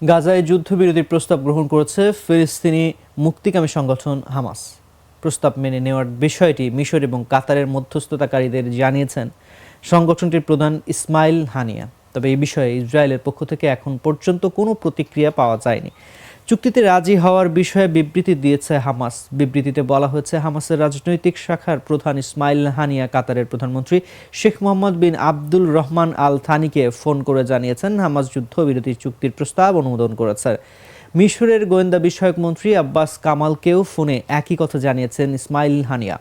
গাজায় যুদ্ধবিরতির প্রস্তাব গ্রহণ করেছে ফিলিস্তিনি মুক্তিকামী সংগঠন হামাস। প্রস্তাব মেনে নেওয়ার বিষয়টি মিশর এবং কাতারের মধ্যস্থতাকারীদের জানিয়েছেন সংগঠনটির প্রধান ইসমাইল হানিয়া। তবে এই বিষয়ে ইসরায়েলের পক্ষ থেকে এখন পর্যন্ত কোনো প্রতিক্রিয়া পাওয়া যায়নি। চুক্তিতে রাজি হওয়ার বিষয়ে বিবৃতি দিয়েছে হামাস। বিবৃতিতে বলা হয়েছে, হামাসের রাজনৈতিক শাখার প্রধান ইসমাইল হানিয়া কাতারের প্রধানমন্ত্রী শেখ মোহাম্মদ বিন আব্দুল রহমান আল থানিকে ফোন করে জানিয়েছেন হামাস যুদ্ধবিরতি চুক্তির প্রস্তাব অনুমোদন করেছে। মিশরের গোয়েন্দা বিষয়ক মন্ত্রী আব্বাস কামালকেও ফোনে একই কথা জানিয়েছেন ইসমাইল হানিয়া।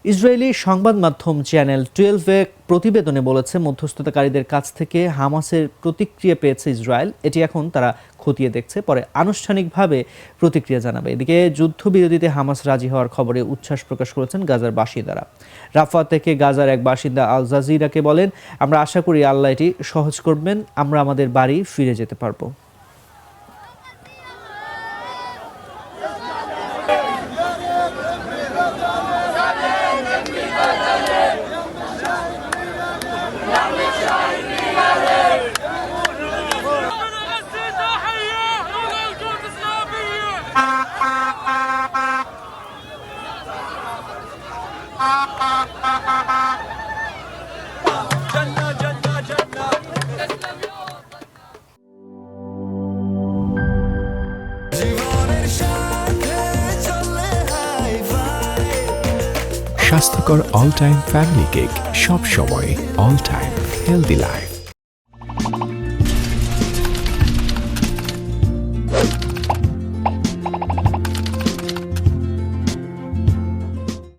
ইসরায়েলি সংবাদ মাধ্যম চ্যানেল 12 এক প্রতিবেদনে বলেছে, মধ্যস্থতাকারীদের কাছ থেকে হামাসের প্রতিক্রিয়া পেয়েছে ইসরায়েল। এটি এখন তারা খতিয়ে দেখছে, পরে আনুষ্ঠানিকভাবে প্রতিক্রিয়া জানাবে। এদিকে যুদ্ধবিরতিতে হামাস রাজি হওয়ার খবরে উচ্ছ্বাস প্রকাশ করেছেন গাজার বাসিন্দারা। রাফা থেকে গাজার এক বাসিন্দা আল জাজিরাকে বলেন, আমরা আশা করি আল্লাহ এটি সহজ করবেন, আমরা আমাদের বাড়ি ফিরে যেতে পারবো। স্বাস্থ্যকর অল টাইম ফ্যামিলি কেক, সব সময় অল টাইম হেলদি লাইফ।